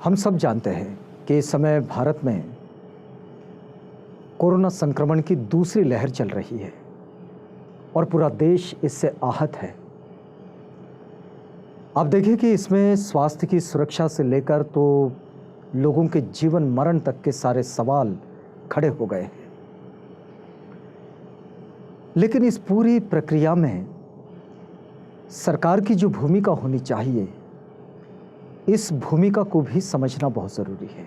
हम सब जानते हैं कि इस समय भारत में कोरोना संक्रमण की दूसरी लहर चल रही है और पूरा देश इससे आहत है। आप देखिए कि इसमें स्वास्थ्य की सुरक्षा से लेकर तो लोगों के जीवन मरण तक के सारे सवाल खड़े हो गए हैं। लेकिन इस पूरी प्रक्रिया में सरकार की जो भूमिका होनी चाहिए, इस भूमिका को भी समझना बहुत ज़रूरी है।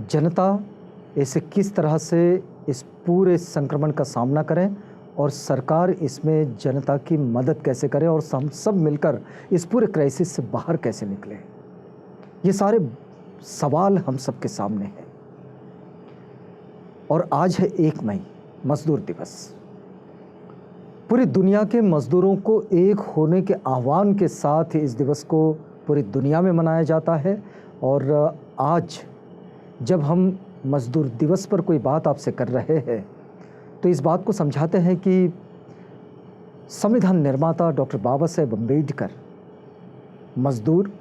जनता इसे किस तरह से इस पूरे संक्रमण का सामना करें और सरकार इसमें जनता की मदद कैसे करे और हम सब मिलकर इस पूरे क्राइसिस से बाहर कैसे निकलें, ये सारे सवाल हम सबके सामने हैं। और आज है 1 मई, मजदूर दिवस। पूरी दुनिया के मजदूरों को एक होने के आह्वान के साथ इस दिवस को पूरी दुनिया में मनाया जाता है। और आज जब हम मजदूर दिवस पर कोई बात आपसे कर रहे हैं तो इस बात को समझाते हैं कि संविधान निर्माता डॉक्टर बाबा साहेब अम्बेडकर मजदूर,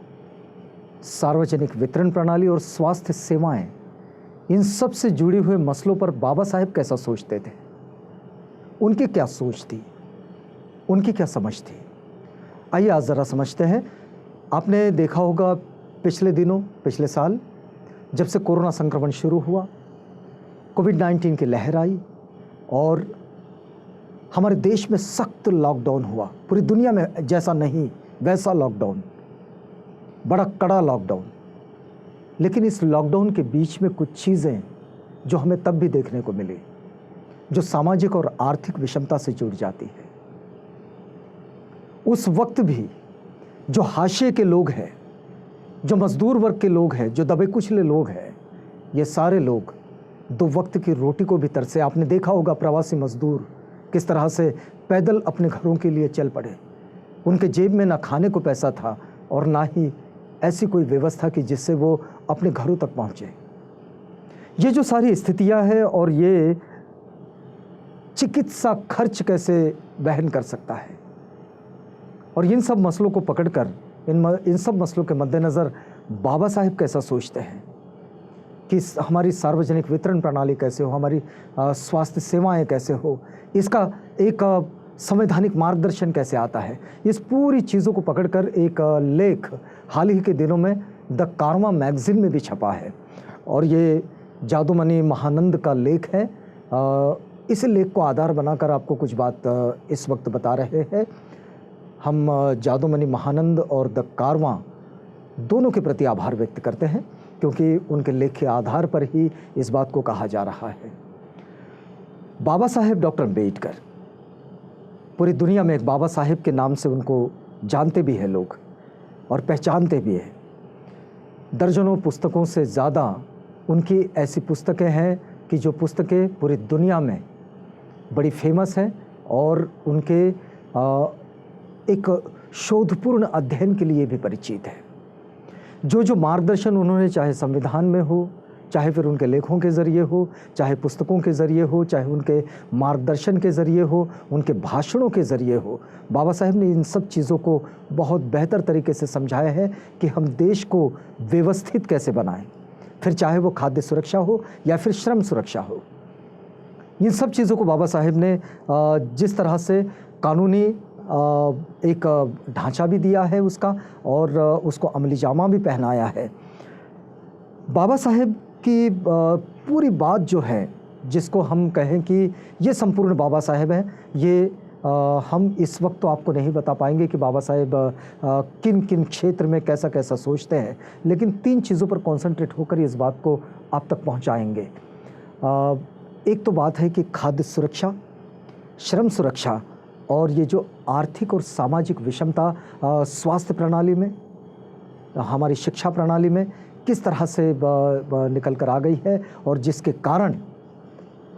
सार्वजनिक वितरण प्रणाली और स्वास्थ्य सेवाएं, इन सब से जुड़े हुए मसलों पर बाबा साहेब कैसा सोचते थे, उनकी क्या सोच थी, उनकी क्या समझ थी। आइए आज ज़रा समझते हैं। आपने देखा होगा पिछले साल जब से कोरोना संक्रमण शुरू हुआ, कोविड-19 की लहर आई और हमारे देश में सख्त लॉकडाउन हुआ। पूरी दुनिया में जैसा नहीं वैसा लॉकडाउन, बड़ा कड़ा लॉकडाउन। लेकिन इस लॉकडाउन के बीच में कुछ चीज़ें जो हमें तब भी देखने को मिली, जो सामाजिक और आर्थिक विषमता से जुड़ जाती है। उस वक्त भी जो हाशिए के लोग हैं, जो मजदूर वर्ग के लोग हैं, जो दबे कुचले लोग हैं, ये सारे लोग 2 वक्त की रोटी को भी तरसे। आपने देखा होगा प्रवासी मजदूर किस तरह से पैदल अपने घरों के लिए चल पड़े। उनके जेब में ना खाने को पैसा था और ना ही ऐसी कोई व्यवस्था कि जिससे वो अपने घरों तक पहुँचे। ये जो सारी स्थितियाँ हैं और ये चिकित्सा खर्च कैसे वहन कर सकता है, और इन सब मसलों को पकड़कर इन सब मसलों के मद्देनज़र बाबा साहेब कैसा सोचते हैं कि हमारी सार्वजनिक वितरण प्रणाली कैसे हो, हमारी स्वास्थ्य सेवाएं कैसे हो, इसका एक संवैधानिक मार्गदर्शन कैसे आता है। इस पूरी चीज़ों को पकड़कर एक लेख हाल ही के दिनों में द कारवां मैगज़ीन में भी छपा है और ये जादूमणि महानंद का लेख है। इस लेख को आधार बनाकर आपको कुछ बात इस वक्त बता रहे हैं। हम जादूमणि महानंद और द कारवां दोनों के प्रति आभार व्यक्त करते हैं क्योंकि उनके लेख के आधार पर ही इस बात को कहा जा रहा है। बाबा साहेब डॉक्टर अम्बेडकर, पूरी दुनिया में एक बाबा साहेब के नाम से उनको जानते भी हैं लोग और पहचानते भी हैं। दर्जनों पुस्तकों से ज़्यादा उनकी ऐसी पुस्तकें हैं कि जो पुस्तकें पूरी दुनिया में बड़ी फेमस हैं और उनके एक शोधपूर्ण अध्ययन के लिए भी परिचित है। जो मार्गदर्शन उन्होंने, चाहे संविधान में हो, चाहे फिर उनके लेखों के ज़रिए हो, चाहे पुस्तकों के ज़रिए हो, चाहे उनके मार्गदर्शन के ज़रिए हो, उनके भाषणों के ज़रिए हो, बाबा साहेब ने इन सब चीज़ों को बहुत बेहतर तरीके से समझाया है कि हम देश को व्यवस्थित कैसे बनाएं, फिर चाहे वो खाद्य सुरक्षा हो या फिर श्रम सुरक्षा हो। इन सब चीज़ों को बाबा साहेब ने जिस तरह से कानूनी एक ढांचा भी दिया है उसका और उसको अमली जामा भी पहनाया है। बाबा साहेब की पूरी बात जो है, जिसको हम कहें कि ये संपूर्ण बाबा साहेब हैं, ये हम इस वक्त तो आपको नहीं बता पाएंगे कि बाबा साहेब किन किन क्षेत्र में कैसा कैसा सोचते हैं, लेकिन 3 चीज़ों पर कॉन्सेंट्रेट होकर इस बात को आप तक पहुंचाएंगे। एक तो बात है कि खाद्य सुरक्षा, श्रम सुरक्षा और ये जो आर्थिक और सामाजिक विषमता स्वास्थ्य प्रणाली में, हमारी शिक्षा प्रणाली में किस तरह से निकल कर आ गई है और जिसके कारण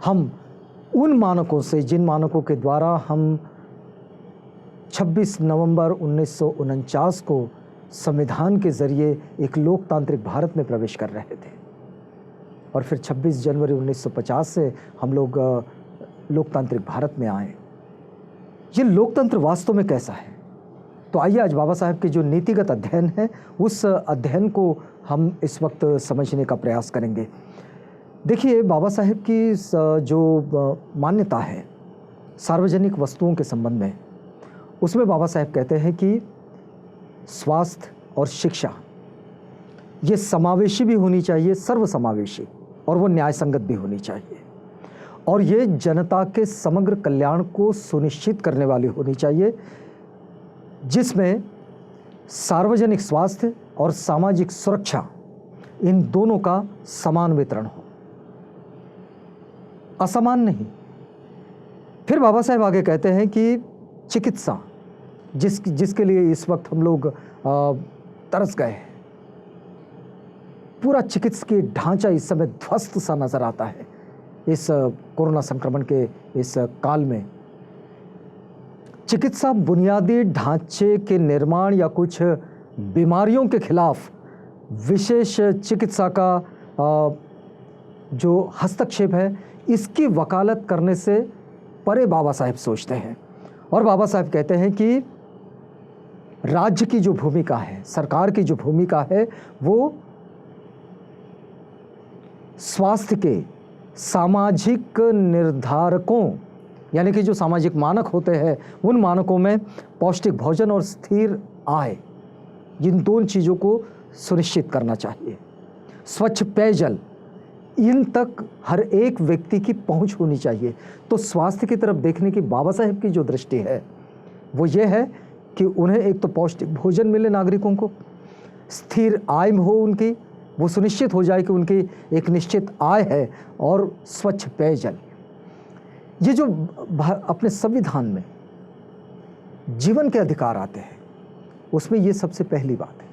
हम उन मानकों से, जिन मानकों के द्वारा हम 26 नवंबर 1949 को संविधान के ज़रिए एक लोकतांत्रिक भारत में प्रवेश कर रहे थे और फिर 26 जनवरी 1950 से हम लोग लोकतांत्रिक भारत में आए। ये लोकतंत्र वास्तव में कैसा है? तो तो आइए आज बाबा साहेब के जो नीतिगत अध्ययन है उस अध्ययन को हम इस वक्त समझने का प्रयास करेंगे। देखिए, बाबा साहेब की जो मान्यता है सार्वजनिक वस्तुओं के संबंध में, उसमें बाबा साहेब कहते हैं कि स्वास्थ्य और शिक्षा ये समावेशी भी होनी चाहिए, सर्वसमावेशी, और वो न्याय संगत भी होनी चाहिए, और ये जनता के समग्र कल्याण को सुनिश्चित करने वाली होनी चाहिए, जिसमें सार्वजनिक स्वास्थ्य और सामाजिक सुरक्षा इन दोनों का समान वितरण हो, असमान नहीं। फिर बाबा साहेब आगे कहते हैं कि चिकित्सा जिसके लिए इस वक्त हम लोग तरस गए हैं, पूरा चिकित्सकीय ढांचा इस समय ध्वस्त सा नजर आता है इस कोरोना संक्रमण के इस काल में। चिकित्सा बुनियादी ढांचे के निर्माण या कुछ बीमारियों के खिलाफ विशेष चिकित्सा का जो हस्तक्षेप है, इसकी वकालत करने से परे बाबा साहेब सोचते हैं। और बाबा साहेब कहते हैं कि राज्य की जो भूमिका है, सरकार की जो भूमिका है, वो स्वास्थ्य के सामाजिक निर्धारकों, यानी कि जो सामाजिक मानक होते हैं, उन मानकों में पौष्टिक भोजन और स्थिर आय, इन दोनों चीज़ों को सुनिश्चित करना चाहिए। स्वच्छ पेयजल, इन तक हर एक व्यक्ति की पहुंच होनी चाहिए। तो स्वास्थ्य की तरफ देखने की बाबा साहेब की जो दृष्टि है वो ये है कि उन्हें एक तो पौष्टिक भोजन मिले नागरिकों को, स्थिर आय हो उनकी, वो सुनिश्चित हो जाए कि उनकी एक निश्चित आय है, और स्वच्छ पेयजल। ये जो अपने संविधान में जीवन के अधिकार आते हैं, उसमें ये सबसे पहली बात है।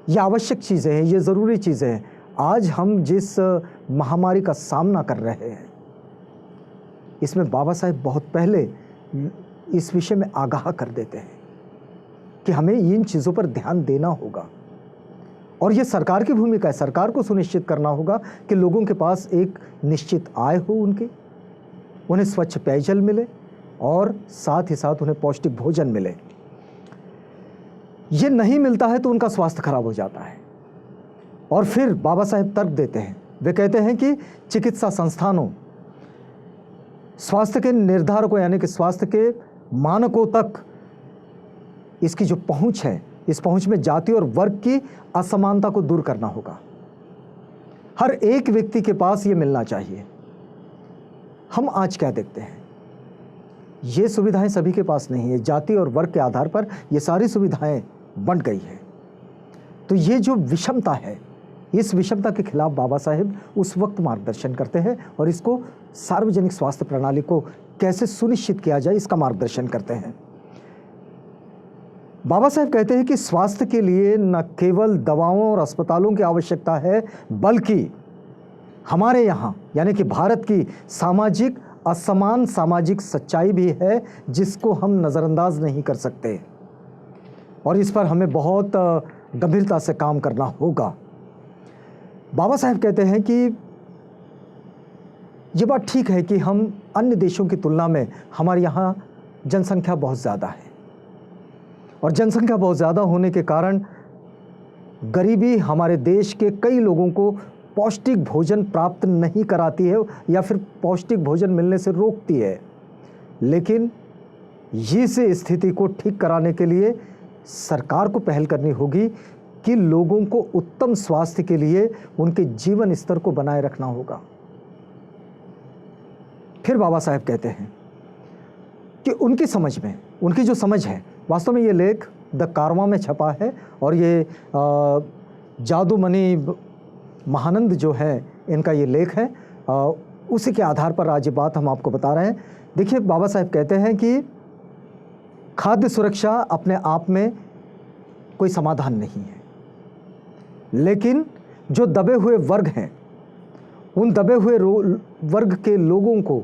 ये आवश्यक चीज़ें हैं, ये ज़रूरी चीज़ें हैं। आज हम जिस महामारी का सामना कर रहे हैं, इसमें बाबा साहेब बहुत पहले इस विषय में आगाह कर देते हैं कि हमें इन चीज़ों पर ध्यान देना होगा, और ये सरकार की भूमिका है। सरकार को सुनिश्चित करना होगा कि लोगों के पास एक निश्चित आय हो, उन्हें स्वच्छ पेयजल मिले, और साथ ही साथ उन्हें पौष्टिक भोजन मिले। ये नहीं मिलता है तो उनका स्वास्थ्य खराब हो जाता है। और फिर बाबा साहेब तर्क देते हैं, वे कहते हैं कि चिकित्सा संस्थानों, स्वास्थ्य के निर्धारकों, यानी कि स्वास्थ्य के मानकों तक इसकी जो पहुंच है, इस पहुंच में जाति और वर्ग की असमानता को दूर करना होगा। हर एक व्यक्ति के पास ये मिलना चाहिए। हम आज क्या देखते हैं, ये सुविधाएं सभी के पास नहीं है। जाति और वर्ग के आधार पर ये सारी सुविधाएं बंट गई है। तो ये जो विषमता है, इस विषमता के खिलाफ बाबा साहेब उस वक्त मार्गदर्शन करते हैं, और इसको सार्वजनिक स्वास्थ्य प्रणाली को कैसे सुनिश्चित किया जाए, इसका मार्गदर्शन करते हैं। बाबा साहेब कहते हैं कि स्वास्थ्य के लिए न केवल दवाओं और अस्पतालों की आवश्यकता है, बल्कि हमारे यहाँ, यानी कि भारत की सामाजिक असमान सामाजिक सच्चाई भी है, जिसको हम नज़रअंदाज नहीं कर सकते, और इस पर हमें बहुत गंभीरता से काम करना होगा। बाबा साहेब कहते हैं कि ये बात ठीक है कि हम अन्य देशों की तुलना में, हमारे यहाँ जनसंख्या बहुत ज़्यादा है, और जनसंख्या बहुत ज़्यादा होने के कारण गरीबी हमारे देश के कई लोगों को पौष्टिक भोजन प्राप्त नहीं कराती है, या फिर पौष्टिक भोजन मिलने से रोकती है। लेकिन इस स्थिति को ठीक कराने के लिए सरकार को पहल करनी होगी कि लोगों को उत्तम स्वास्थ्य के लिए उनके जीवन स्तर को बनाए रखना होगा। फिर बाबा साहेब कहते हैं कि उनकी समझ में, उनकी जो समझ है, वास्तव में ये लेख द कारवां में छपा है, और ये जादूमणि महानंद जो है, इनका ये लेख है। उसी के आधार पर आज ये बात हम आपको बता रहे हैं। देखिए, बाबा साहेब कहते हैं कि खाद्य सुरक्षा अपने आप में कोई समाधान नहीं है, लेकिन जो दबे हुए वर्ग हैं, उन दबे हुए वर्ग के लोगों को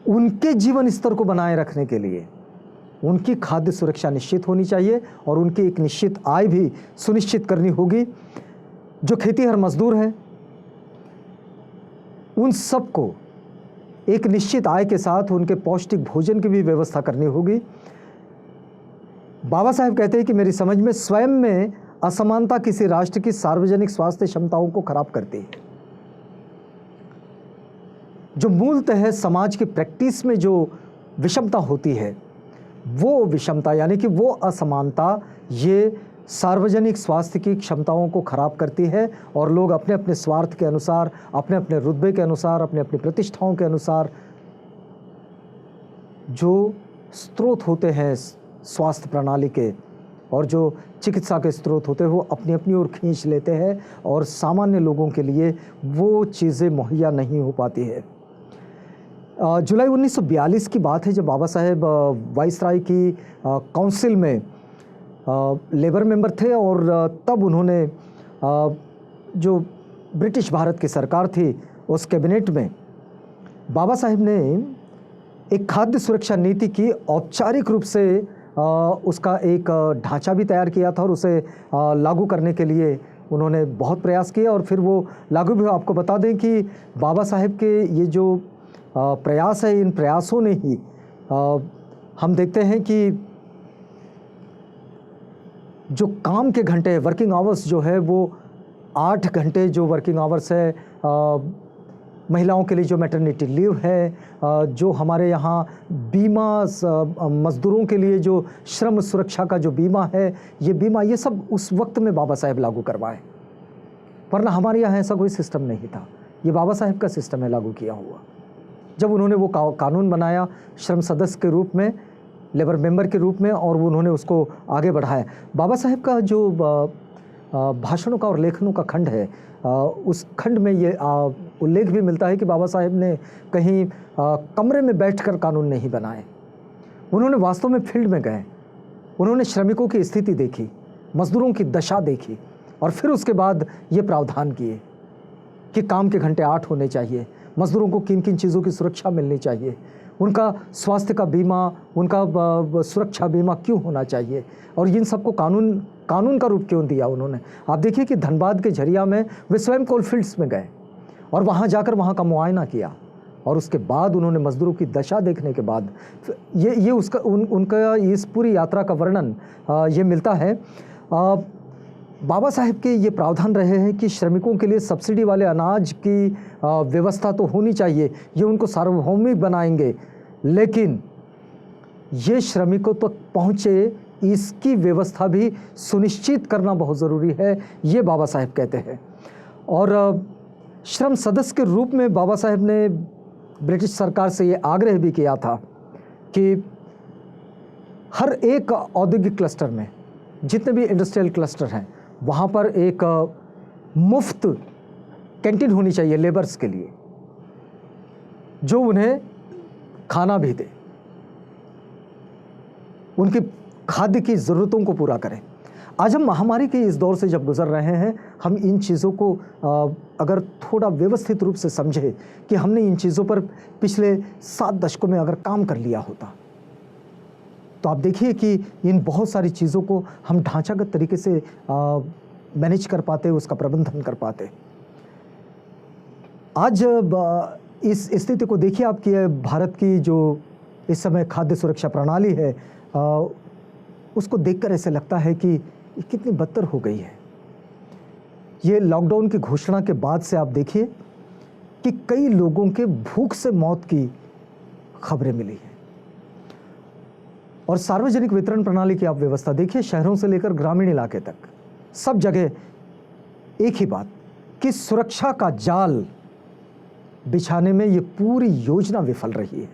उनके जीवन स्तर को बनाए रखने के लिए उनकी खाद्य सुरक्षा निश्चित होनी चाहिए, और उनकी एक निश्चित आय भी सुनिश्चित करनी होगी। जो खेतीहर मजदूर हैं, उन सबको एक निश्चित आय के साथ उनके पौष्टिक भोजन की भी व्यवस्था करनी होगी। बाबा साहेब कहते हैं कि मेरी समझ में स्वयं में असमानता किसी राष्ट्र की सार्वजनिक स्वास्थ्य क्षमताओं को खराब करती है। जो मूलतः समाज की प्रैक्टिस में जो विषमता होती है, वो विषमता यानी कि वो असमानता ये सार्वजनिक स्वास्थ्य की क्षमताओं को खराब करती है और लोग अपने अपने स्वार्थ के अनुसार, अपने अपने रुतबे के अनुसार, अपने अपनी प्रतिष्ठाओं के अनुसार जो स्रोत होते हैं स्वास्थ्य प्रणाली के और जो चिकित्सा के स्रोत होते हैं वो अपनी अपनी ओर खींच लेते हैं और सामान्य लोगों के लिए वो चीज़ें मुहैया नहीं हो पाती है। जुलाई 1942 की बात है जब बाबा साहेब वाइसराय की काउंसिल में लेबर मेंबर थे और तब उन्होंने जो ब्रिटिश भारत की सरकार थी उस कैबिनेट में बाबा साहेब ने एक खाद्य सुरक्षा नीति की औपचारिक रूप से उसका एक ढांचा भी तैयार किया था और उसे लागू करने के लिए उन्होंने बहुत प्रयास किए और फिर वो लागू भी। आपको बता दें कि बाबा साहेब के ये जो प्रयास है, इन प्रयासों ने ही हम देखते हैं कि जो काम के घंटे, वर्किंग आवर्स जो है वो 8 घंटे जो वर्किंग आवर्स है, महिलाओं के लिए जो मैटरनिटी लीव है, जो हमारे यहाँ बीमा मज़दूरों के लिए जो श्रम सुरक्षा का जो बीमा है, ये बीमा, ये सब उस वक्त में बाबा साहेब लागू करवाए, वरना हमारे यहाँ ऐसा कोई सिस्टम नहीं था। ये बाबा साहेब का सिस्टम है लागू किया हुआ। जब उन्होंने वो कानून बनाया श्रम सदस्य के रूप में, लेबर मेंबर के रूप में, और उन्होंने उसको आगे बढ़ाया। बाबा साहेब का जो भाषणों का और लेखनों का खंड है, उस खंड में ये उल्लेख भी मिलता है कि बाबा साहेब ने कहीं कमरे में बैठकर कानून नहीं बनाए। उन्होंने वास्तव में फील्ड में गए, उन्होंने श्रमिकों की स्थिति देखी, मजदूरों की दशा देखी और फिर उसके बाद ये प्रावधान किए कि काम के घंटे 8 होने चाहिए, मजदूरों को किन किन चीज़ों की सुरक्षा मिलनी चाहिए, उनका स्वास्थ्य का बीमा, उनका सुरक्षा बीमा क्यों होना चाहिए, और इन सबको कानून का रूप क्यों दिया उन्होंने। आप देखिए कि धनबाद के झरिया में वे स्वयं कोल फील्ड्स में गए और वहाँ जाकर वहाँ का मुआयना किया और उसके बाद उन्होंने मजदूरों की दशा देखने के बाद ये उसका उनका इस पूरी यात्रा का वर्णन ये मिलता है। बाबा साहेब के ये प्रावधान रहे हैं कि श्रमिकों के लिए सब्सिडी वाले अनाज की व्यवस्था तो होनी चाहिए, ये उनको सार्वभौमिक बनाएंगे, लेकिन ये श्रमिकों तक पहुँचे इसकी व्यवस्था भी सुनिश्चित करना बहुत ज़रूरी है, ये बाबा साहेब कहते हैं। और श्रम सदस्य के रूप में बाबा साहेब ने ब्रिटिश सरकार से ये आग्रह भी किया था कि हर एक औद्योगिक क्लस्टर में, जितने भी इंडस्ट्रियल क्लस्टर हैं, वहाँ पर एक मुफ्त कैंटीन होनी चाहिए लेबर्स के लिए, जो उन्हें खाना भी दे, उनकी खाद्य की ज़रूरतों को पूरा करें। आज हम महामारी के इस दौर से जब गुजर रहे हैं, हम इन चीज़ों को अगर थोड़ा व्यवस्थित रूप से समझे कि हमने इन चीज़ों पर पिछले 7 दशकों में अगर काम कर लिया होता, तो आप देखिए कि इन बहुत सारी चीज़ों को हम ढांचागत तरीके से मैनेज कर पाते, उसका प्रबंधन कर पाते। आज इस स्थिति को देखिए आप कि भारत की जो इस समय खाद्य सुरक्षा प्रणाली है, उसको देखकर ऐसे लगता है कि ये कितनी बदतर हो गई है। ये लॉकडाउन की घोषणा के बाद से आप देखिए कि कई लोगों के भूख से मौत की खबरें मिली हैं। और सार्वजनिक वितरण प्रणाली की आप व्यवस्था देखिए, शहरों से लेकर ग्रामीण इलाके तक सब जगह एक ही बात कि सुरक्षा का जाल बिछाने में ये पूरी योजना विफल रही है।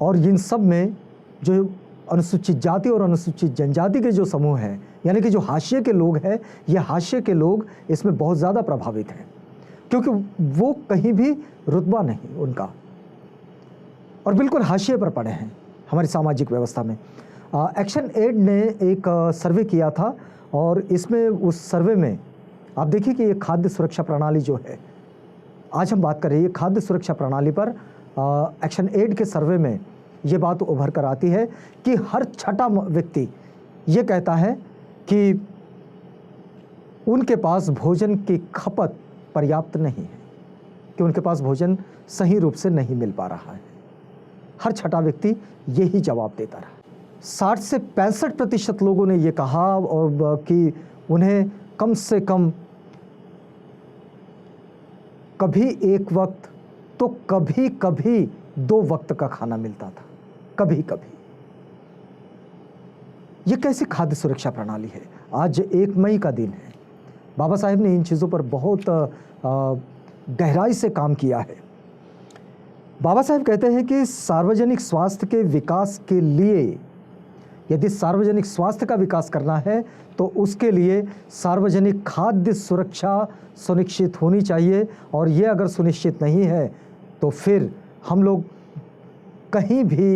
और इन सब में जो अनुसूचित जाति और अनुसूचित जनजाति के जो समूह हैं, यानी कि जो हाशिए के लोग हैं, ये हाशिए के लोग इसमें बहुत ज़्यादा प्रभावित हैं, क्योंकि वो कहीं भी रुतबा नहीं उनका, और बिल्कुल हाशिए पर पड़े हैं हमारी सामाजिक व्यवस्था में। एक्शन एड ने एक सर्वे किया था और इसमें उस सर्वे में आप देखिए कि ये खाद्य सुरक्षा प्रणाली जो है, आज हम बात कर रहे हैं खाद्य सुरक्षा प्रणाली पर, एक्शन एड के सर्वे में ये बात उभर कर आती है कि हर छठा व्यक्ति ये कहता है कि उनके पास भोजन की खपत पर्याप्त नहीं है, कि उनके पास भोजन सही रूप से नहीं मिल पा रहा है। हर छठा व्यक्ति यही जवाब देता रहा। 60 से 65% लोगों ने ये कहा और कि उन्हें कम से कम कभी एक वक्त तो कभी कभी 2 वक्त का खाना मिलता था, कभी कभी। ये कैसी खाद्य सुरक्षा प्रणाली है? आज 1 मई का दिन है। बाबा साहेब ने इन चीज़ों पर बहुत गहराई से काम किया है। बाबा साहेब कहते हैं कि सार्वजनिक स्वास्थ्य के विकास के लिए, यदि सार्वजनिक स्वास्थ्य का विकास करना है तो उसके लिए सार्वजनिक खाद्य सुरक्षा सुनिश्चित होनी चाहिए, और ये अगर सुनिश्चित नहीं है तो फिर हम लोग कहीं भी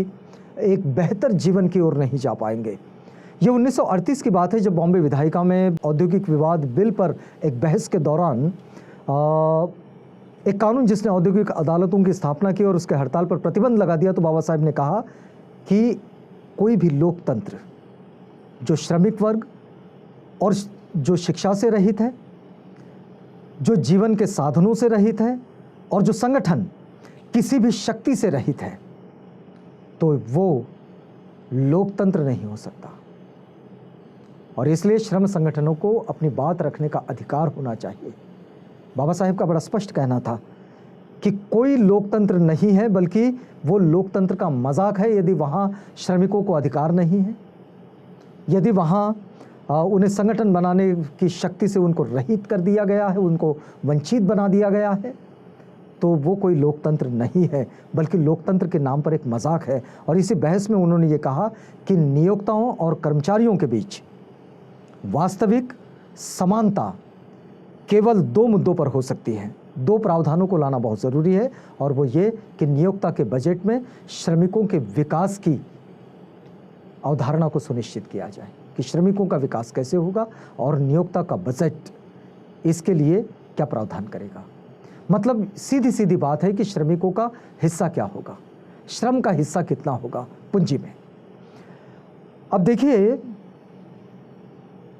एक बेहतर जीवन की ओर नहीं जा पाएंगे। ये 1938 की बात है जब बॉम्बे विधायिका में औद्योगिक विवाद बिल पर एक बहस के दौरान एक कानून जिसने औद्योगिक अदालतों की स्थापना की और उसके हड़ताल पर प्रतिबंध लगा दिया, तो बाबा साहब ने कहा कि कोई भी लोकतंत्र जो श्रमिक वर्ग और जो शिक्षा से रहित है, जो जीवन के साधनों से रहित है, और जो संगठन किसी भी शक्ति से रहित है, तो वो लोकतंत्र नहीं हो सकता। और इसलिए श्रम संगठनों को अपनी बात रखने का अधिकार होना चाहिए। बाबा साहेब का बड़ा स्पष्ट कहना था कि कोई लोकतंत्र नहीं है, बल्कि वो लोकतंत्र का मजाक है यदि वहाँ श्रमिकों को अधिकार नहीं है, यदि वहाँ उन्हें संगठन बनाने की शक्ति से उनको रहित कर दिया गया है, उनको वंचित बना दिया गया है, तो वो कोई लोकतंत्र नहीं है, बल्कि लोकतंत्र के नाम पर एक मजाक है। और इसी बहस में उन्होंने ये कहा कि नियोक्ताओं और कर्मचारियों के बीच वास्तविक समानता केवल 2 मुद्दों पर हो सकती है। 2 प्रावधानों को लाना बहुत ज़रूरी है, और वो ये कि नियोक्ता के बजट में श्रमिकों के विकास की अवधारणा को सुनिश्चित किया जाए कि श्रमिकों का विकास कैसे होगा और नियोक्ता का बजट इसके लिए क्या प्रावधान करेगा। मतलब सीधी सीधी बात है कि श्रमिकों का हिस्सा क्या होगा, श्रम का हिस्सा कितना होगा पूंजी में। अब देखिए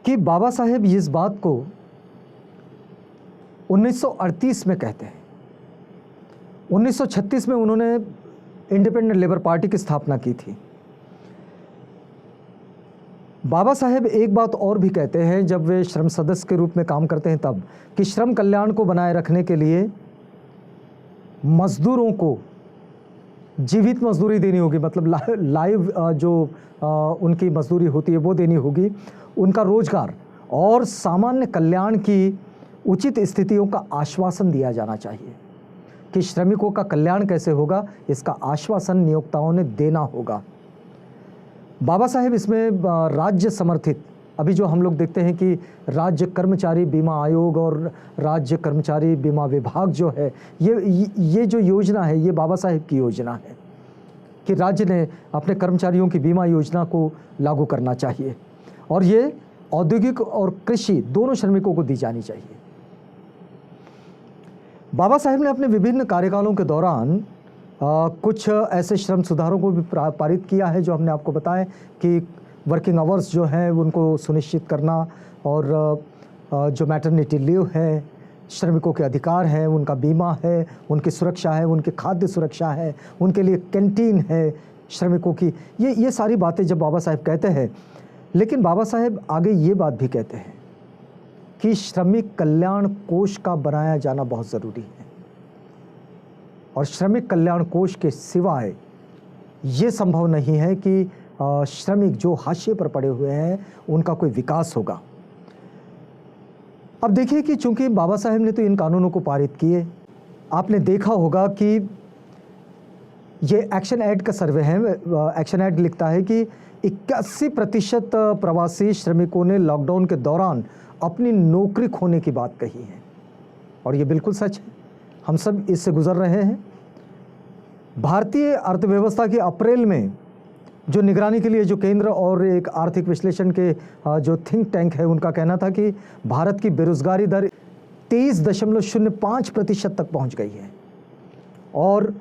कि बाबा साहेब इस बात को 1938 में कहते हैं। 1936 में उन्होंने इंडिपेंडेंट लेबर पार्टी की स्थापना की थी। बाबा साहेब एक बात और भी कहते हैं जब वे श्रम सदस्य के रूप में काम करते हैं तब, कि श्रम कल्याण को बनाए रखने के लिए मजदूरों को जीवित मजदूरी देनी होगी, मतलब लाइव जो उनकी मजदूरी होती है वो देनी होगी, उनका रोजगार और सामान्य कल्याण की उचित स्थितियों का आश्वासन दिया जाना चाहिए। कि श्रमिकों का कल्याण कैसे होगा, इसका आश्वासन नियोक्ताओं ने देना होगा। बाबा साहेब इसमें राज्य समर्थित, अभी जो हम लोग देखते हैं कि राज्य कर्मचारी बीमा आयोग और राज्य कर्मचारी बीमा विभाग जो है, ये जो योजना है ये बाबा साहेब की योजना है कि राज्य ने अपने कर्मचारियों की बीमा योजना को लागू करना चाहिए, और ये औद्योगिक और कृषि दोनों श्रमिकों को दी जानी चाहिए। बाबा साहेब ने अपने विभिन्न कार्यकालों के दौरान कुछ ऐसे श्रम सुधारों को भी पारित किया है जो हमने आपको बताया कि वर्किंग आवर्स जो हैं उनको सुनिश्चित करना, और जो मैटरनिटी लीव है, श्रमिकों के अधिकार हैं, उनका बीमा है, उनकी सुरक्षा है, उनकी खाद्य सुरक्षा है, उनके लिए कैंटीन है श्रमिकों की, ये सारी बातें जब बाबा साहेब कहते हैं। लेकिन बाबा साहेब आगे ये बात भी कहते हैं कि श्रमिक कल्याण कोष का बनाया जाना बहुत ज़रूरी है, और श्रमिक कल्याण कोष के सिवाय ये संभव नहीं है कि श्रमिक जो हाशिए पर पड़े हुए हैं उनका कोई विकास होगा। अब देखिए कि चूंकि बाबा साहेब ने तो इन कानूनों को पारित किए, आपने देखा होगा कि ये एक्शन एड का सर्वे है। एक्शन एड लिखता है कि 81% प्रवासी श्रमिकों ने लॉकडाउन के दौरान अपनी नौकरी खोने की बात कही है, और ये बिल्कुल सच है, हम सब इससे गुजर रहे हैं। भारतीय अर्थव्यवस्था की अप्रैल में जो निगरानी के लिए जो केंद्र और एक आर्थिक विश्लेषण के जो थिंक टैंक है उनका कहना था कि भारत की बेरोजगारी दर 23.05% तक पहुंच गई है, और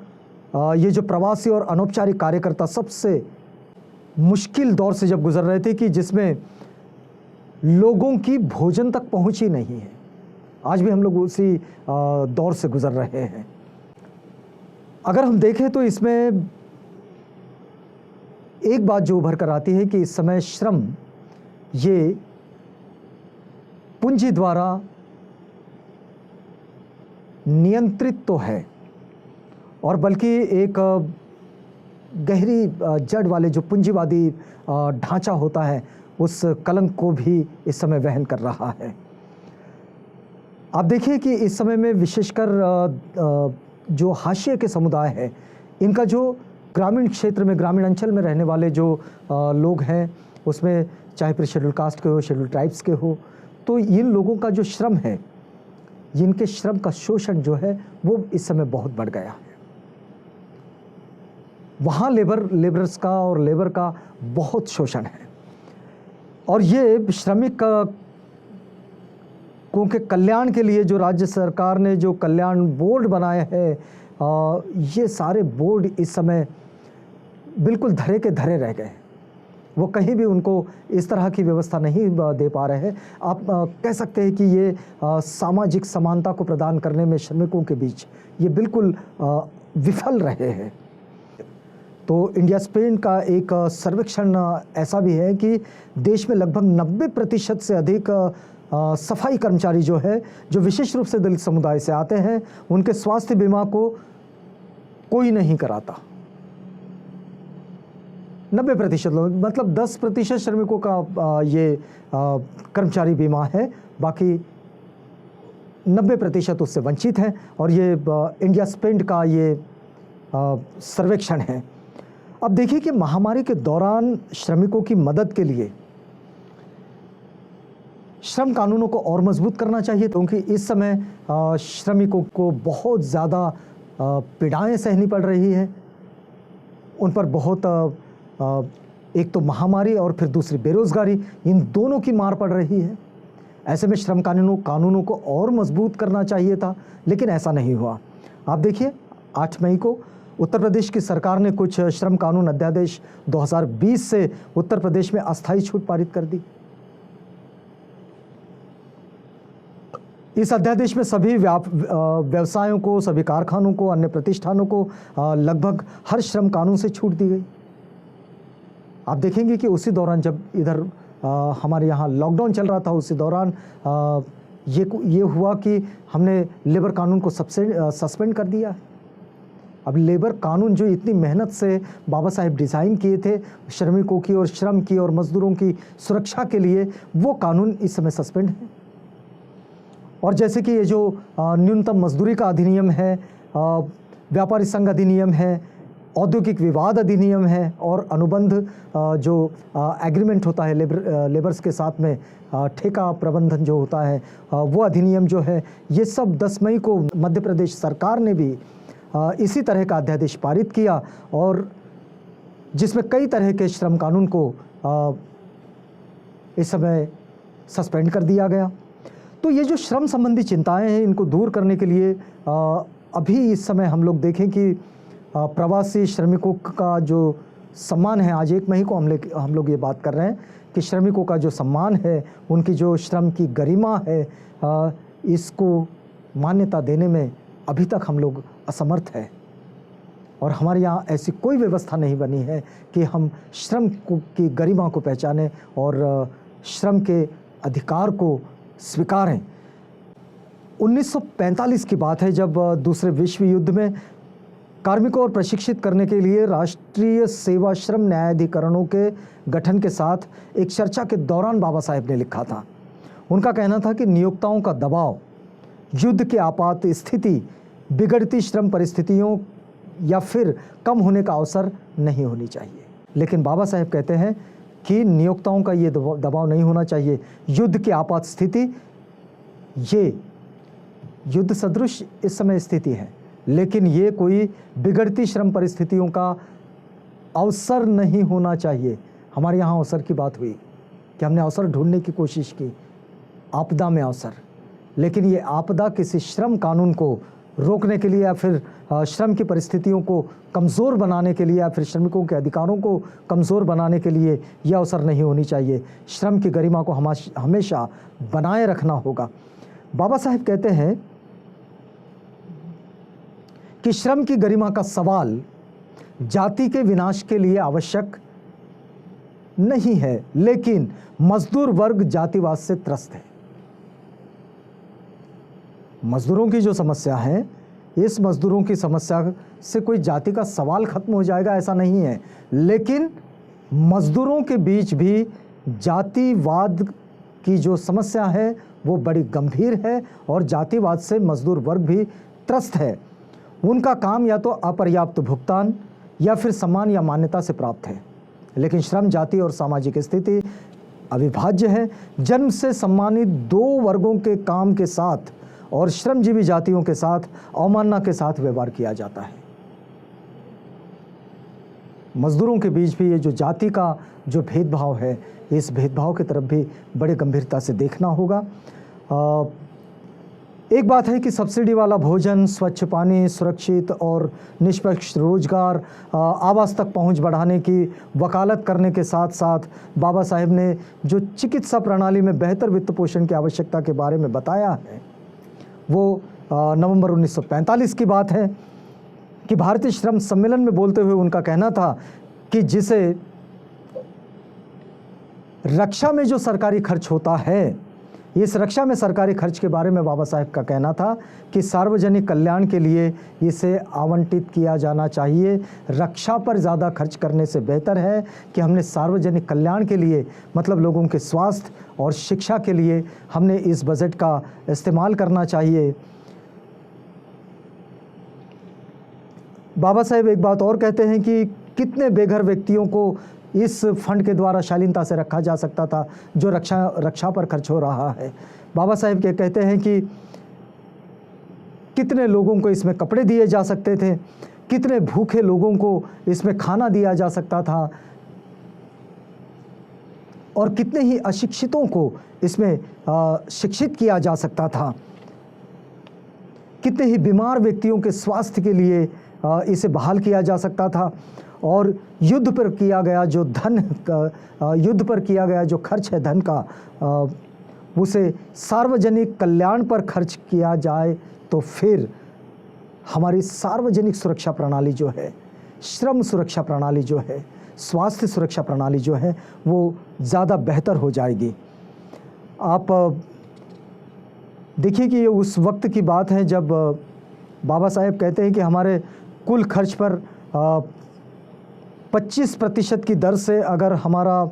ये जो प्रवासी और अनौपचारिक कार्यकर्ता सबसे मुश्किल दौर से जब गुजर रहे थे कि जिसमें लोगों की भोजन तक पहुंच ही नहीं है, आज भी हम लोग उसी दौर से गुजर रहे हैं। अगर हम देखें तो इसमें एक बात जो उभर कर आती है कि इस समय श्रम ये पूंजी द्वारा नियंत्रित तो है, और बल्कि एक गहरी जड़ वाले जो पूंजीवादी ढांचा होता है उस कलंक को भी इस समय वहन कर रहा है। आप देखिए कि इस समय में विशेषकर जो हाशिए के समुदाय है, इनका जो ग्रामीण क्षेत्र में, ग्रामीण अंचल में रहने वाले जो लोग हैं, उसमें चाहे फिर शेड्यूल कास्ट के हो, शेड्यूल ट्राइब्स के हो, तो इन लोगों का जो श्रम है, इनके श्रम का शोषण जो है वो इस समय बहुत बढ़ गया है। वहाँ लेबरर्स का और लेबर का बहुत शोषण है, और ये श्रमिक को के कल्याण के लिए जो राज्य सरकार ने जो कल्याण बोर्ड बनाए हैं, ये सारे बोर्ड इस समय बिल्कुल धरे के धरे रह गए। वो कहीं भी उनको इस तरह की व्यवस्था नहीं दे पा रहे हैं। आप कह सकते हैं कि ये सामाजिक समानता को प्रदान करने में श्रमिकों के बीच ये बिल्कुल विफल रहे हैं। तो इंडिया स्पेन का एक सर्वेक्षण ऐसा भी है कि देश में लगभग 90% से अधिक सफाई कर्मचारी जो है, जो विशेष रूप से दलित समुदाय से आते हैं, उनके स्वास्थ्य बीमा को कोई नहीं कराता। 90% लोग, मतलब 10% श्रमिकों का ये कर्मचारी बीमा है, बाकी 90% उससे वंचित हैं। और ये इंडिया स्पेन का ये सर्वेक्षण है। अब देखिए कि महामारी के दौरान श्रमिकों की मदद के लिए श्रम कानूनों को और मजबूत करना चाहिए, क्योंकि इस समय श्रमिकों को बहुत ज़्यादा पीड़ाएं सहनी पड़ रही है। उन पर बहुत एक तो महामारी और फिर दूसरी बेरोज़गारी, इन दोनों की मार पड़ रही है। ऐसे में श्रम कानूनों को और मजबूत करना चाहिए था, लेकिन ऐसा नहीं हुआ। आप देखिए 8 मई को उत्तर प्रदेश की सरकार ने कुछ श्रम कानून अध्यादेश 2020 से उत्तर प्रदेश में अस्थायी छूट पारित कर दी। इस अध्यादेश में सभी व्यवसायों को, सभी कारखानों को, अन्य प्रतिष्ठानों को लगभग हर श्रम कानून से छूट दी गई। आप देखेंगे कि उसी दौरान जब इधर हमारे यहाँ लॉकडाउन चल रहा था, उसी दौरान ये हुआ कि हमने लेबर कानून को सस्पेंड कर दिया। अब लेबर कानून जो इतनी मेहनत से बाबा साहेब डिज़ाइन किए थे श्रमिकों की और श्रम की और मजदूरों की सुरक्षा के लिए, वो कानून इस समय सस्पेंड है। और जैसे कि ये जो न्यूनतम मजदूरी का अधिनियम है, व्यापारी संघ अधिनियम है, औद्योगिक विवाद अधिनियम है, और अनुबंध जो एग्रीमेंट होता है लेबर्स के साथ में, ठेका प्रबंधन जो होता है, वो अधिनियम जो है, ये सब 10 मई को मध्य प्रदेश सरकार ने भी इसी तरह का अध्यादेश पारित किया, और जिसमें कई तरह के श्रम कानून को इस समय सस्पेंड कर दिया गया। तो ये जो श्रम संबंधी चिंताएं हैं, इनको दूर करने के लिए अभी इस समय हम लोग देखें कि प्रवासी श्रमिकों का जो सम्मान है, आज 1 मई को हम लोग ये बात कर रहे हैं कि श्रमिकों का जो सम्मान है, उनकी जो श्रम की गरिमा है, इसको मान्यता देने में अभी तक हम लोग असमर्थ हैं। और हमारे यहाँ ऐसी कोई व्यवस्था नहीं बनी है कि हम श्रम की गरिमा को पहचानें और श्रम के अधिकार को स्वीकारें। 1945 की बात है, जब दूसरे विश्व युद्ध में कार्मिकों और प्रशिक्षित करने के लिए राष्ट्रीय सेवा श्रम न्यायाधिकरणों के गठन के साथ एक चर्चा के दौरान बाबा साहेब ने लिखा था। उनका कहना था कि नियोक्ताओं का दबाव, युद्ध की आपात स्थिति, बिगड़ती श्रम परिस्थितियों या फिर कम होने का अवसर नहीं होनी चाहिए। लेकिन बाबा साहेब कहते हैं कि नियोक्ताओं का ये दबाव नहीं होना चाहिए। युद्ध की आपात स्थिति, ये युद्ध सदृश इस समय स्थिति है, लेकिन ये कोई बिगड़ती श्रम परिस्थितियों का अवसर नहीं होना चाहिए। हमारे यहाँ अवसर की बात हुई कि हमने अवसर ढूंढने की कोशिश की, आपदा में अवसर, लेकिन ये आपदा किसी श्रम कानून को रोकने के लिए या फिर श्रम की परिस्थितियों को कमज़ोर बनाने के लिए या फिर श्रमिकों के अधिकारों को कमज़ोर बनाने के लिए यह अवसर नहीं होनी चाहिए। श्रम की गरिमा को हमेशा बनाए रखना होगा। बाबा साहेब कहते हैं कि श्रम की गरिमा का सवाल जाति के विनाश के लिए आवश्यक नहीं है, लेकिन मजदूर वर्ग जातिवाद से त्रस्त है। मजदूरों की जो समस्या है, इस मजदूरों की समस्या से कोई जाति का सवाल खत्म हो जाएगा ऐसा नहीं है, लेकिन मजदूरों के बीच भी जातिवाद की जो समस्या है वो बड़ी गंभीर है और जातिवाद से मजदूर वर्ग भी त्रस्त है। उनका काम या तो अपर्याप्त भुगतान या फिर सम्मान या मान्यता से प्राप्त है, लेकिन श्रम जाति और सामाजिक स्थिति अविभाज्य है। जन्म से सम्मानित दो वर्गों के काम के साथ और श्रमजीवी जातियों के साथ अवमानना के साथ व्यवहार किया जाता है। मजदूरों के बीच भी ये जो जाति का जो भेदभाव है, इस भेदभाव की तरफ भी बड़ी गंभीरता से देखना होगा। एक बात है कि सब्सिडी वाला भोजन, स्वच्छ पानी, सुरक्षित और निष्पक्ष रोजगार, आवास तक पहुंच बढ़ाने की वकालत करने के साथ साथ बाबा साहेब ने जो चिकित्सा प्रणाली में बेहतर वित्त पोषण की आवश्यकता के बारे में बताया है, वो नवंबर 1945 की बात है कि भारतीय श्रम सम्मेलन में बोलते हुए उनका कहना था कि जिसे रक्षा में जो सरकारी खर्च होता है, इस रक्षा में सरकारी खर्च के बारे में बाबा साहेब का कहना था कि सार्वजनिक कल्याण के लिए इसे आवंटित किया जाना चाहिए। रक्षा पर ज़्यादा खर्च करने से बेहतर है कि हमने सार्वजनिक कल्याण के लिए, मतलब लोगों के स्वास्थ्य और शिक्षा के लिए हमने इस बजट का इस्तेमाल करना चाहिए। बाबा साहेब एक बात और कहते हैं कि कितने बेघर व्यक्तियों को इस फंड के द्वारा शालीनता से रखा जा सकता था जो रक्षा पर खर्च हो रहा है। बाबा साहेब के कहते हैं कि कितने लोगों को इसमें कपड़े दिए जा सकते थे, कितने भूखे लोगों को इसमें खाना दिया जा सकता था और कितने ही अशिक्षितों को इसमें शिक्षित किया जा सकता था, कितने ही बीमार व्यक्तियों के स्वास्थ्य के लिए इसे बहाल किया जा सकता था और युद्ध पर किया गया जो युद्ध पर किया गया जो खर्च है धन का, उसे सार्वजनिक कल्याण पर खर्च किया जाए तो फिर हमारी सार्वजनिक सुरक्षा प्रणाली जो है, श्रम सुरक्षा प्रणाली जो है, स्वास्थ्य सुरक्षा प्रणाली जो है, वो ज़्यादा बेहतर हो जाएगी। आप देखिए कि ये उस वक्त की बात है जब बाबा साहेब कहते हैं कि हमारे कुल खर्च पर 25% की दर से अगर हमारा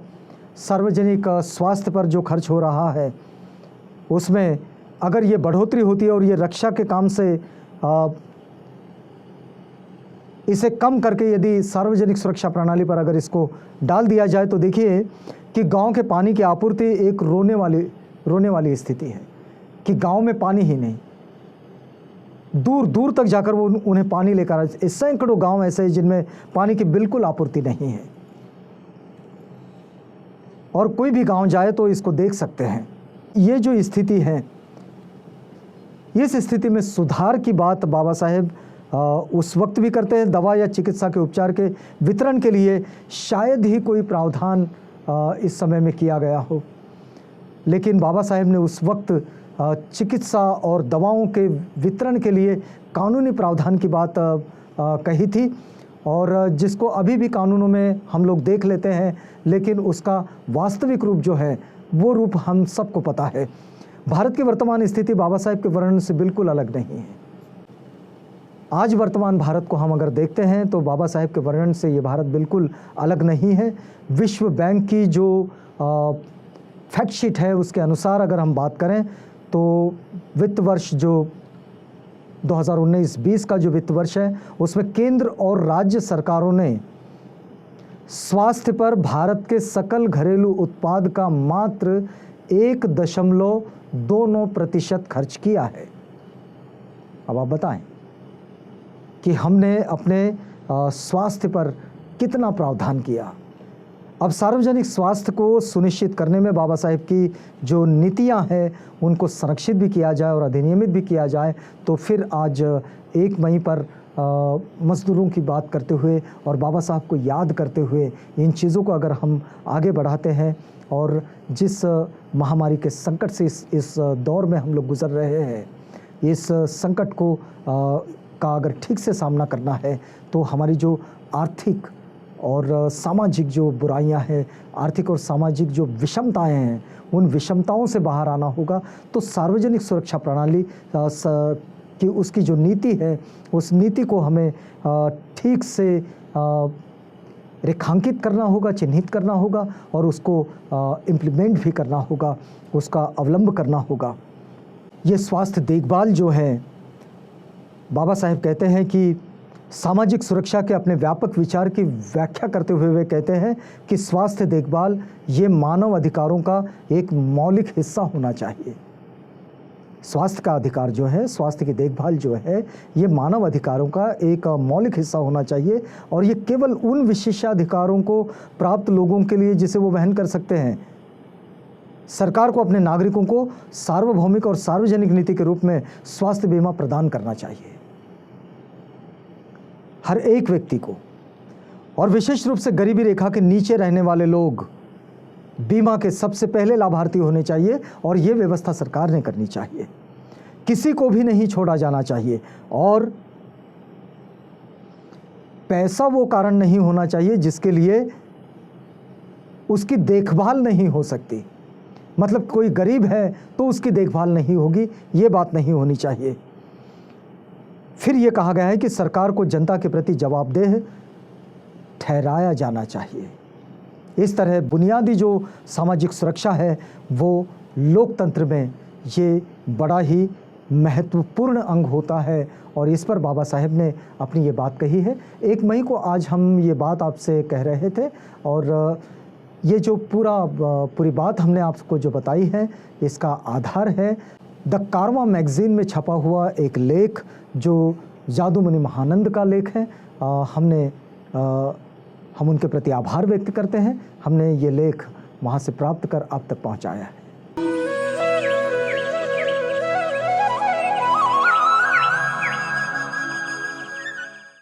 सार्वजनिक स्वास्थ्य पर जो खर्च हो रहा है उसमें अगर ये बढ़ोतरी होती है और ये रक्षा के काम से इसे कम करके यदि सार्वजनिक सुरक्षा प्रणाली पर अगर इसको डाल दिया जाए तो देखिए कि गांव के पानी की आपूर्ति एक रोने वाली स्थिति है कि गांव में पानी ही नहीं, दूर दूर तक जाकर वो उन्हें पानी लेकर आए। सैकड़ों गांव ऐसे हैं जिनमें पानी की बिल्कुल आपूर्ति नहीं है और कोई भी गांव जाए तो इसको देख सकते हैं। ये जो स्थिति है, इस स्थिति में सुधार की बात बाबा साहेब उस वक्त भी करते हैं। दवा या चिकित्सा के उपचार के वितरण के लिए शायद ही कोई प्रावधान इस समय में किया गया हो, लेकिन बाबा साहेब ने उस वक्त चिकित्सा और दवाओं के वितरण के लिए कानूनी प्रावधान की बात कही थी और जिसको अभी भी कानूनों में हम लोग देख लेते हैं, लेकिन उसका वास्तविक रूप जो है वो रूप हम सबको पता है। भारत की वर्तमान स्थिति बाबा साहेब के वर्णन से बिल्कुल अलग नहीं है। आज वर्तमान भारत को हम अगर देखते हैं तो बाबा साहेब के वर्णन से ये भारत बिल्कुल अलग नहीं है। विश्व बैंक की जो फैक्ट शीट है उसके अनुसार अगर हम बात करें तो वित्त वर्ष जो 2019-20 का जो वित्त वर्ष है उसमें केंद्र और राज्य सरकारों ने स्वास्थ्य पर भारत के सकल घरेलू उत्पाद का मात्र 1.29% खर्च किया है। अब आप बताएं कि हमने अपने स्वास्थ्य पर कितना प्रावधान किया। अब सार्वजनिक स्वास्थ्य को सुनिश्चित करने में बाबा साहेब की जो नीतियां हैं उनको संरक्षित भी किया जाए और अधिनियमित भी किया जाए तो फिर आज 1 मई पर मजदूरों की बात करते हुए और बाबा साहब को याद करते हुए इन चीज़ों को अगर हम आगे बढ़ाते हैं और जिस महामारी के संकट से इस दौर में हम लोग गुजर रहे हैं, इस संकट को का अगर ठीक से सामना करना है तो हमारी जो आर्थिक और सामाजिक जो बुराइयां हैं, आर्थिक और सामाजिक जो विषमताएं हैं, उन विषमताओं से बाहर आना होगा। तो सार्वजनिक सुरक्षा प्रणाली की उसकी जो नीति है, उस नीति को हमें ठीक से रेखांकित करना होगा, चिन्हित करना होगा और उसको इम्प्लीमेंट भी करना होगा, उसका अवलंब करना होगा। ये स्वास्थ्य देखभाल जो है, बाबा साहेब कहते हैं कि सामाजिक सुरक्षा के अपने व्यापक विचार की व्याख्या करते हुए वे कहते हैं कि स्वास्थ्य देखभाल ये मानव अधिकारों का एक मौलिक हिस्सा होना चाहिए। स्वास्थ्य का अधिकार जो है, स्वास्थ्य की देखभाल जो है, ये मानव अधिकारों का एक मौलिक हिस्सा होना चाहिए और ये केवल उन विशेषाधिकारों को प्राप्त लोगों के लिए जिसे वो वहन कर सकते हैं। सरकार को अपने नागरिकों को सार्वभौमिक और सार्वजनिक नीति के रूप में स्वास्थ्य बीमा प्रदान करना चाहिए हर एक व्यक्ति को, और विशेष रूप से गरीबी रेखा के नीचे रहने वाले लोग बीमा के सबसे पहले लाभार्थी होने चाहिए और ये व्यवस्था सरकार ने करनी चाहिए। किसी को भी नहीं छोड़ा जाना चाहिए और पैसा वो कारण नहीं होना चाहिए जिसके लिए उसकी देखभाल नहीं हो सकती। मतलब कोई गरीब है तो उसकी देखभाल नहीं होगी, ये बात नहीं होनी चाहिए। फिर ये कहा गया है कि सरकार को जनता के प्रति जवाबदेह ठहराया जाना चाहिए। इस तरह बुनियादी जो सामाजिक सुरक्षा है वो लोकतंत्र में ये बड़ा ही महत्वपूर्ण अंग होता है और इस पर बाबा साहेब ने अपनी ये बात कही है। 1 मई को आज हम ये बात आपसे कह रहे थे और ये जो पूरी बात हमने आपको जो बताई है, इसका आधार है द कारवां मैगज़ीन में छपा हुआ एक लेख जो जादूमणि महानंद का लेख है। हम उनके प्रति आभार व्यक्त करते हैं। हमने ये लेख वहाँ से प्राप्त कर आप तक पहुँचाया है।